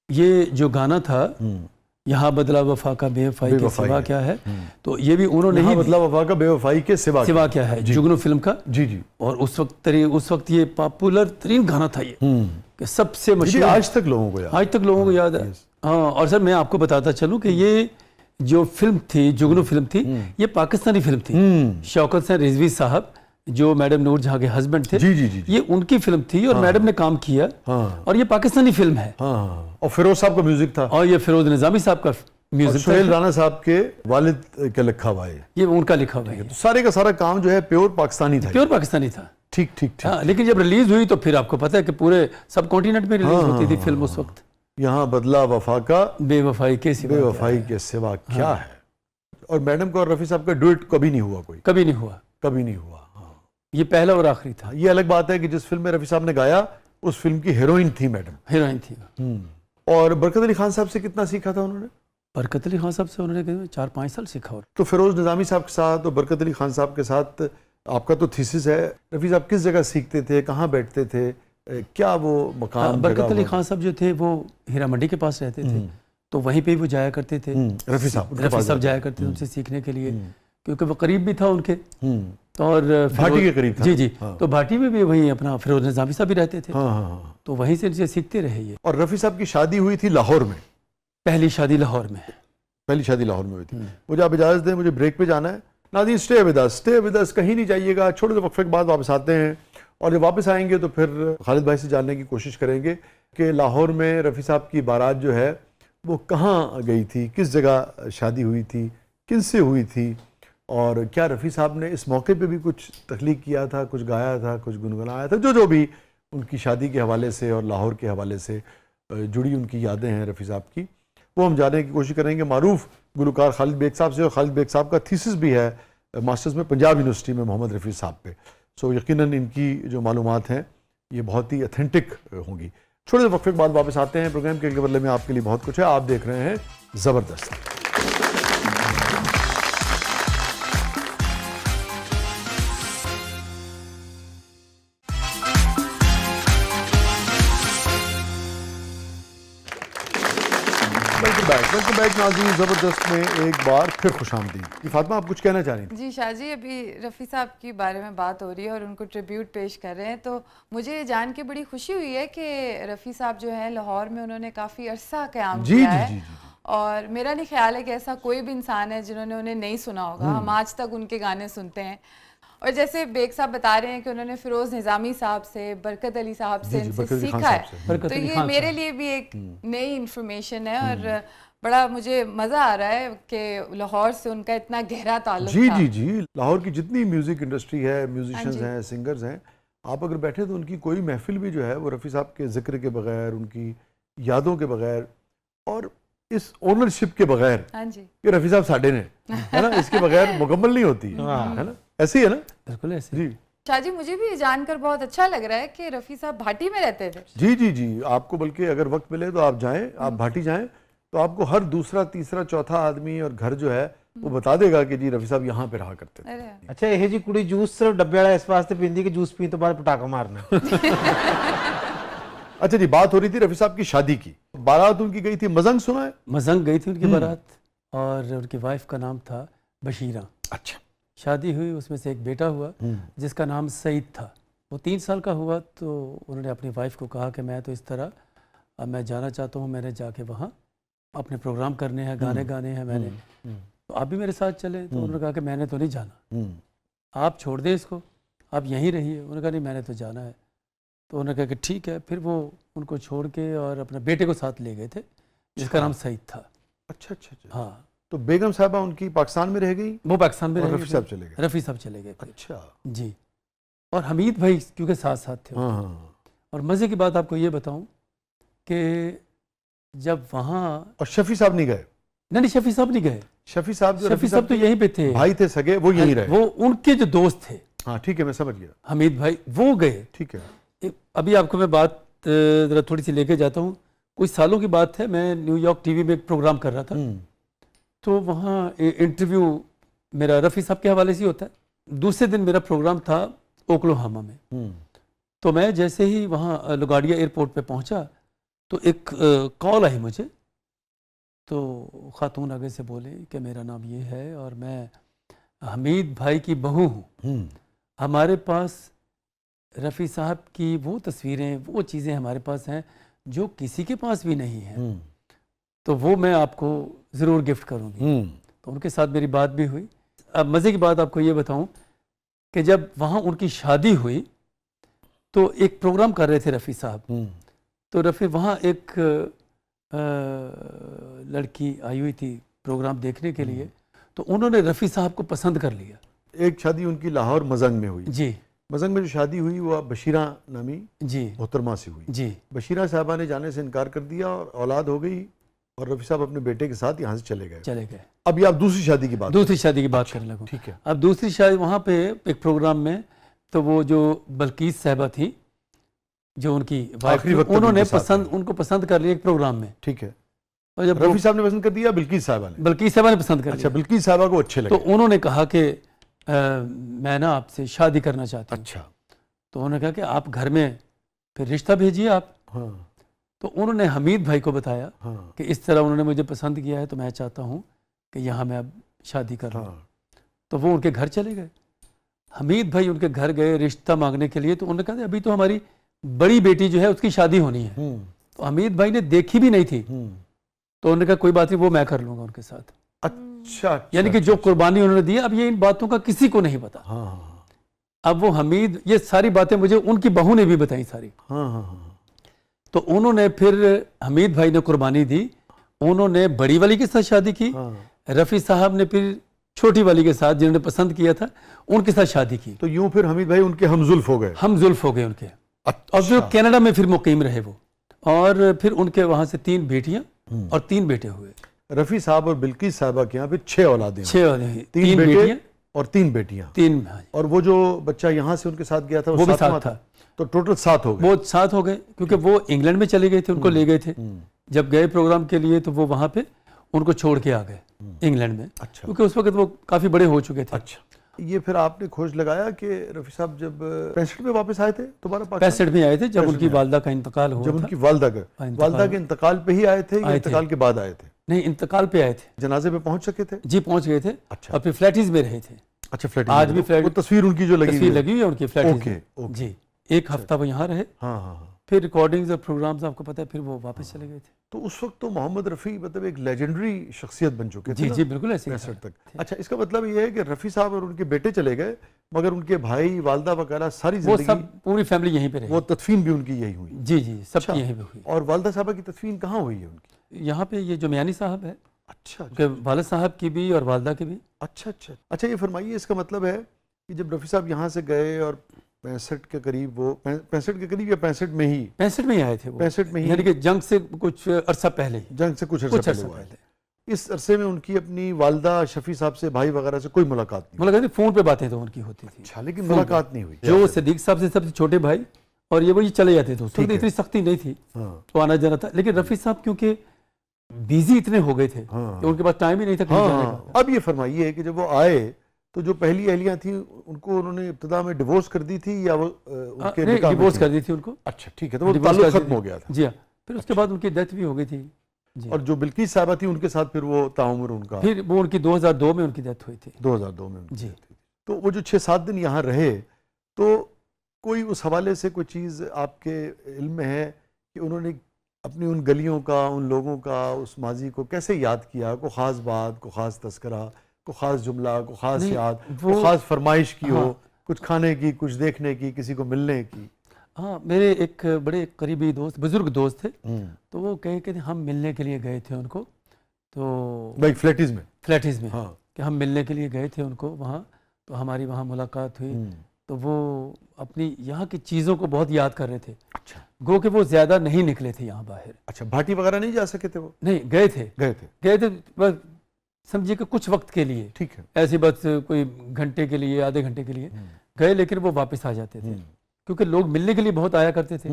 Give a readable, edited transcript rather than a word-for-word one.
یہ جو گانا تھا یہاں بدلا وفا کا بے وفائی کے سوا کیا ہے، تو یہ بھی انہوں نے یہاں بدلا وفا کا بے وفائی کے سوا کیا ہے، جگنو فلم کا. جی جی. اور اس وقت یہ پاپولر ترین گانا تھا یہ، کہ سب سے مشہور، آج تک لوگوں کو یاد ہے. ہاں. اور سر میں آپ کو بتاتا چلوں کہ یہ جو فلم تھی، جگنو فلم تھی، یہ پاکستانی فلم تھی. شوکت حسین رضوی صاحب جو میڈم نور جہاں کے ہسبینڈ تھے، یہ ان کی فلم تھی اور میڈم نے کام کیا، اور یہ پاکستانی فلم ہے. اور فیروز صاحب کا میوزک تھا، اور یہ فیروز نظامی صاحب کا میوزک تھا. سہیل رانا صاحب کے والد کا لکھا ہوا ہے، یہ ان کا لکھا ہوا ہے. سارے کا سارا کام جو ہے پیور پاکستانی تھا. ٹھیک. ٹھیک. لیکن جب ریلیز ہوئی تو پھر آپ کو پتہ ہے کہ پورے سب کانٹیننٹ میں ریلیز ہوتی تھی فلم اس وقت. یہاں بدلا وفا کا بے وفائی کے سوا کیا ہے. اور میڈم کا اور رفیع صاحب کا ڈوئٹ کبھی نہیں ہوا. کبھی نہیں ہوا. یہ پہلا اور آخری تھا. یہ الگ بات ہے کہ جس فلم میں رفیع صاحب نے گایا اس فلم کی ہیروئن تھی میڈم. اور برکت علی خان صاحب سے کتنا سیکھا تھا انہوں نے؟ برکت علی خان صاحب سے انہوں نے 4-5 سال سیکھا. تو فیروز نظامی صاحب کے ساتھ اور برکت علی خان صاحب کے ساتھ آپ کا تو تھیسس ہے. رفیع صاحب کس جگہ سیکھتے تھے، کہاں بیٹھتے تھے، کیا وہ مقام؟ برکت علی خان صاحب جو تھے وہ ہیرا منڈی کے پاس رہتے تھے، تو وہیں پہ وہ جایا کرتے تھے. رفیع صاحب جایا کرتے تھے ان سے سیکھنے کے لیے، کیونکہ وہ قریب بھی تھا ان کے. اور بھاٹی کے قریب تھا. جی. تو بھاٹی میں بھی وہیں اپنا فیروز نظامی صاحب بھی رہتے تھے، تو وہیں سے ان سے سیکھتے رہے یہ. اور رفیع صاحب کی شادی ہوئی تھی لاہور میں. پہلی شادی لاہور میں ہوئی تھی. مجھے آپ اجازت دیں، مجھے بریک پہ جانا ہے. ناظرین اسٹے ود اس، کہیں نہیں جائیے گا. چھوٹے سے وقفے کے بعد واپس آتے ہیں، اور جب واپس آئیں گے تو پھر خالد بھائی سے جاننے کی کوشش کریں گے کہ لاہور میں رفیع صاحب کی بارات جو ہے وہ کہاں گئی تھی، کس جگہ شادی ہوئی تھی، کن سے ہوئی تھی، اور کیا رفیع صاحب نے اس موقع پہ بھی کچھ تخلیق کیا تھا، کچھ گایا تھا، کچھ گنگنایا تھا. جو بھی ان کی شادی کے حوالے سے اور لاہور کے حوالے سے جڑی ان کی یادیں ہیں رفیع صاحب کی، وہ ہم جاننے کی کوشش کریں گے معروف گلوکار خالد بیگ صاحب سے. اور خالد بیگ صاحب کا تھیسس بھی ہے ماسٹرز میں پنجاب یونیورسٹی میں محمد رفیع صاحب پہ. سو یقیناً ان کی جو معلومات ہیں یہ بہت ہی اتھینٹک ہوں گی. چھوٹے سے وقفے کے بعد واپس آتے ہیں. پروگرام کے اگلے مرحلے میں آپ کے لیے بہت کچھ ہے. آپ دیکھ رہے ہیں زبردست. ویلکم بیک ناظرین، زبردست میں ایک بار پھر خوش آمدید. فاطمہ آپ کچھ کہنا چاہ رہی تھیں؟ جی شاہ جی، ابھی رفیع صاحب کے بارے میں بات ہو رہی ہے اور ان کو ٹریبیوٹ پیش کر رہے ہیں، تو مجھے یہ جان کے بڑی خوشی ہوئی ہے کہ رفیع صاحب جو ہیں لاہور میں انہوں نے کافی عرصہ قیام کیا ہے. اور میرا نہیں خیال ہے کہ ایسا کوئی بھی انسان ہے جنہوں نے انہیں نہیں سنا ہوگا. ہم آج تک ان کے گانے سنتے ہیں. اور جیسے بیگ صاحب بتا رہے ہیں کہ انہوں نے فیروز نظامی صاحب سے، برکت علی صاحب سے ان سے سیکھا ہے، تو یہ میرے لیے بھی ایک نئی انفارمیشن ہے. اور بڑا مجھے مزہ آ رہا ہے کہ لاہور سے ان کا اتنا گہرا تعلق تھا. جی. لاہور کی جتنی میوزک انڈسٹری ہے، میوزیشنز ہیں، سنگرز ہیں، آپ اگر بیٹھے تو ان کی کوئی محفل بھی جو ہے وہ رفیع صاحب کے ذکر کے بغیر، ان کی یادوں کے بغیر، اور اس اونرشپ کے بغیر کہ رفیع صاحب ساڈے نے، ہے نا، اس کے بغیر مکمل نہیں ہوتی ہے نا. ایسے ہی ہے نا؟ بالکل ایسے. جی شاہ جی، مجھے بھی یہ جان کر بہت اچھا لگ رہا ہے کہ رفیع صاحب بھاٹی میں رہتے تھے. جی. آپ کو بلکہ اگر وقت ملے تو آپ جائیں، آپ بھاٹی جائیں تو آپ کو ہر دوسرا تیسرا چوتھا آدمی اور گھر جو ہے وہ بتا دے گا کہ جی رفیع صاحب یہاں پہ رہا کرتے تھے. اچھا یہ جی کڑی جوس صرف ڈبے والا اس واسطے پیندی کہ جوس پین تو بعد پٹاخا مارنا. اچھا جی، بات ہو رہی تھی رفیع صاحب کی شادی کی. بارات ان کی گئی تھی مزنگ، سنا ہے؟ مزنگ گئی تھی ان کی بارات، اور ان کی وائف کا نام تھا بشیرہ. اچھا. شادی ہوئی، اس میں سے ایک بیٹا ہوا جس کا نام سعید تھا. وہ 3 سال کا ہوا تو انہوں نے اپنی وائف کو کہا کہ میں تو اس طرح میں جانا چاہتا ہوں، میں نے جا کے وہاں اپنے پروگرام کرنے ہیں، گانے گانے ہیں میں نے، تو آپ بھی میرے ساتھ چلے. تو انہوں نے کہا کہ میں نے تو نہیں جانا، آپ چھوڑ دیں اس کو، آپ یہیں رہیے. انہوں نے کہا نہیں میں نے تو جانا ہے. تو انہوں نے کہا کہ ٹھیک ہے. پھر وہ ان کو چھوڑ کے اور اپنے بیٹے کو ساتھ لے گئے تھے جس کا نام سعید تھا. اچھا. ہاں. تو بیگم صاحبہ ان کی پاکستان میں رہ گئی؟ وہ پاکستان میں رہ گئی. رفیع صاحب چلے گئے؟ رفیع صاحب چلے گئے. اچھا جی. اور حمید بھائی کیونکہ ساتھ تھے. اور مزے کی بات آپ کو یہ بتاؤں کہ جب وہاں، اور شفیع صاحب نہیں گئے؟ نہیں شفیع صاحب نہیں گئے. شفیع صاحب تو یہیں پہ تھے، بھائی تھے سگے، وہ یہیں رہے. وہ ان کے جو دوست تھے. ہاں ٹھیک ہے، میں سمجھ گیا. حمید بھائی وہ گئے. ٹھیک ہے. ابھی آپ کو میں بات ذرا تھوڑی سی لے کے جاتا ہوں. کچھ سالوں کی بات ہے، میں نیو یارک ٹی وی میں ایک پروگرام کر رہا تھا، تو وہاں انٹرویو میرا رفیع صاحب کے حوالے سے ہوتا ہے. دوسرے دن میرا پروگرام تھا اوکلاہوما میں. تو میں جیسے ہی وہاں لگاڈیا ایئرپورٹ پہ پہنچا تو ایک کال آئی مجھے، تو خاتون آگے سے بولے کہ میرا نام یہ ہے اور میں حمید بھائی کی بہو ہوں، ہمارے پاس رفیع صاحب کی وہ تصویریں، وہ چیزیں ہمارے پاس ہیں جو کسی کے پاس بھی نہیں ہیں، تو وہ میں آپ کو ضرور گفٹ کروں گی۔ تو ان کے ساتھ میری بات بھی ہوئی۔ اب مزے کی بات آپ کو یہ بتاؤں کہ جب وہاں ان کی شادی ہوئی تو ایک پروگرام کر رہے تھے رفیع صاحب، تو رفیع وہاں ایک لڑکی آئی ہوئی تھی پروگرام دیکھنے کے لیے، تو انہوں نے رفیع صاحب کو پسند کر لیا۔ ایک شادی ان کی لاہور مزنگ میں ہوئی، جی مزنگ میں جو شادی ہوئی وہ بشیرہ نامی جی محترمہ سے ہوئی۔ جی بشیرہ صاحبہ نے جانے سے انکار کر دیا اور اولاد ہو گئی، اور رفیع صاحب اپنے بیٹے کے ساتھ یہاں سے چلے گئے۔ چلے گئے۔ اب یہ آپ دوسری شادی کی بات دوسری شادی کی بات کرنے لگوں۔ ٹھیک ہے۔ اب دوسری شادی وہاں پہ ایک پروگرام میں، تو وہ جو بلقیس صاحبہ تھی جو ان کی وائف آخری تھی، وقت تک انہوں ان نے کے ساتھ ان کو پسند کر لیا ایک پروگرام میں، ٹھیک ہے۔ اور جب رفیع صاحب نے پسند کر دیا، بلقیس صاحبہ نے؟ بلقیس صاحبہ نے پسند کر اچھا، لیا، بلقیس صاحبہ کو اچھے تو لگے۔ انہوں نے کہا کہ میں نا آپ سے شادی کرنا چاہتی ہوں۔ اچھا، تو انہوں نے کہا کہ آپ گھر میں پھر رشتہ بھیجیے آپ۔ ہاں تو انہوں نے حمید بھائی کو بتایا ہاں کہ اس طرح انہوں نے مجھے پسند کیا ہے، تو میں چاہتا ہوں کہ یہاں میں اب شادی کر لوں۔ ہاں، تو وہ ان کے گھر چلے گئے، حمید بھائی ان کے گھر گئے رشتہ مانگنے کے لیے، تو انہوں نے کہا ابھی تو ہماری بڑی بیٹی جو ہے اس کی شادی ہونی ہے۔ تو حمید بھائی نے دیکھی بھی نہیں تھی، تو انہوں نے کہا کوئی بات نہیں، وہ میں کر لوں گا ان کے ساتھ۔ اچھا، یعنی کہ جو قربانی انہوں نے دی، اب یہ ان باتوں کا کسی کو نہیں پتا۔ ہاں اب وہ حمید، یہ ساری باتیں مجھے ان کی بہو نے بھی بتائیں ساری۔ ہاں ہاں ہاں، تو انہوں نے پھر حمید بھائی نے قربانی دی، انہوں نے بڑی والی کے ساتھ شادی کی، رفیع صاحب نے پھر چھوٹی والی کے ساتھ جنہوں نے پسند کیا تھا ان کے ساتھ شادی کی۔ تو یوں پھر حمید بھائی ان کے ہمزلف ہو گئے۔ ہم زلف ہو گئے ان کے، اور پھر کینیڈا میں پھر مقیم رہے وہ، اور پھر ان کے وہاں سے 3 بیٹیاں اور 3 بیٹے ہوئے۔ رفیع صاحب اور بلقیس صاحبہ کے یہاں پہ 6 اولادیں، 3 بیٹے بیٹیاں اور 3 بیٹیاں، 3، اور وہ جو بچہ یہاں سے ان کے ساتھ گیا تھا وہ بھی ساتواں ساتھ تھا۔ تو ٹوٹل 7 ہو گئے۔ وہ 7 ہو گئے، کیونکہ وہ انگلینڈ میں چلے گئے تھے، ان کو لے گئے تھے جب گئے پروگرام کے لیے، تو وہ وہاں پہ ان کو چھوڑ کے آ گئے انگلینڈ میں، اچھا کیونکہ اس وقت وہ کافی بڑے ہو چکے تھے۔ اچھا، یہ پھر آپ نے کھوج لگایا کہ رفیع صاحب جب 65 میں واپس آئے تھے دوبارہ پاکستان؟ 65 میں آئے تھے جب ان کی والدہ کا انتقال ہوا جب ان تھا۔ کی والدہ کے انتقال پہ ہی آئے تھے یا انتقال کے بعد آئے تھے؟ نہیں، انتقال پہ آئے تھے، جنازے پہ پہنچ سکے تھے؟ جی پہنچ گئے تھے، اچھا، اور پھر فلیٹیز میں رہے تھے۔ اچھا، فلیٹ آج بھی فلیٹ، وہ تصویر ان کی جو لگی تصویر لگی ہوئی ہے ان کی فلیٹیز اوکے میں۔ اوکے، جی، ایک ہفتہ وہ یہاں رہے، ہاں ہاں ہاں۔ پھر ریکارڈنگز اور پروگرامز آپ کو پتہ ہے پھر وہ واپس چلے گئے تھے۔ تو اس وقت تو محمد رفیع مطلب ایک لیجنڈری شخصیت بن چکے تھے جی نا؟ جی بالکل ایسے ہی 65 تھا۔ تک۔ اچھا، اس کا مطلب یہ ہے کہ رفیع صاحب اور ان کے بیٹے چلے گئے، مگر ان کے بھائی، والدہ وغیرہ ساری وہ زندگی، سب پوری فیملی یہیں پہ رہی۔ وہ تدفین بھی ان کی یہی ہوئی؟ جی جی، سب کی یہیں پہ ہوئی۔ اور والدہ صاحبہ کی تدفین کہاں ہوئی ہے ان کی؟ یہاں پہ یہ جو میانی صاحب ہے، اچھا کہ والد صاحب کی بھی اور والدہ کی بھی۔ اچھا اچھا اچھا، یہ فرمائیے، اس کا مطلب ہے کہ جب رفیع صاحب یہاں سے گئے اور 65 کے قریب، وہ 65 کے قریب یا 65 میں ہی؟ 65 میں ہی آئے تھے وہ، 65 میں ہی، یعنی کہ جنگ سے کچھ عرصہ پہلے ہی، جنگ سے کچھ عرصہ پہلے ہوا ہے۔ اس عرصے میں ان کی اپنی والدہ، شفیع صاحب سے، بھائی وغیرہ سے کوئی ملاقات نہیں؟ ملاقات فون پہ باتیں تو ان کی ہوتی تھی۔ اچھا، لیکن ملاقات نہیں ہوئی؟ جو صدیق صاحب سے سب سے چھوٹے بھائی، اور یہ وہی چلے جاتے تھے، اس وقت اتنی سختی نہیں تھی تو آنا جانا تھا، لیکن رفیع صاحب کیونکہ بیزی اتنے ہو گئے تھے کہ ان کے پاس ٹائم ہی نہیں تھا کہیں جانے کا۔ اب یہ فرمائیے کہ جب وہ آئے تو جو پہلی اہلیاں تھیں ان کو انہوں نے ابتدا میں ڈیورس کر دی تھی یا وہ ان کے نکاح میں ڈیورس کر دی تھی ان کو؟ اچھا ٹھیک ہے، تو وہ تعلق ختم ہو گیا تھا۔ جی ہاں، پھر اس کے بعد ان کی ڈیتھ بھی ہو گئی تھی۔ اور جو بلقیس صاحبہ تھی ان کے ساتھ پھر وہ تعامر ان کا؟ پھر وہ ان کی 2002 میں ان کی ڈیتھ ہوئی تھی۔ 2002 میں جی۔ تو وہ جو 6-7 دن یہاں رہے، تو کوئی اس حوالے سے کوئی چیز آپ کے علم میں ہے کہ انہوں نے اپنی ان گلیوں کا، ان لوگوں کا، اس ماضی کو کیسے یاد کیا؟ کوئی خاص بات، کوئی خاص تذکرہ، کوئی خاص جملہ، کوئی خاص یاد، کوئی خاص فرمائش کی ہو، کچھ کھانے کی، کچھ دیکھنے کی، کسی کو ملنے کی؟ ہاں، میرے ایک بڑے قریبی دوست، بزرگ دوست تھے، تو وہ کہے کہ ہم ملنے کے لیے گئے تھے ان کو، تو بھائی فلیٹیز میں؟ فلیٹیز میں، کہ ہم ملنے کے لیے گئے تھے ان کو وہاں، تو ہماری وہاں ملاقات ہوئی، تو وہ اپنی یہاں کی چیزوں کو بہت یاد کر رہے تھے۔ اچھا، گو کہ وہ زیادہ نہیں نکلے تھے یہاں باہر۔ اچھا، بھاٹی وغیرہ نہیں جا سکے تھے وہ؟ نہیں، گئے تھے گئے تھے بس سمجھیے کہ کچھ وقت کے لیے، ٹھیک ہے، ایسے بس کوئی گھنٹے کے لیے، آدھے گھنٹے کے لیے گئے، لیکن وہ واپس آ جاتے تھے کیونکہ لوگ ملنے کے لیے بہت آیا کرتے تھے،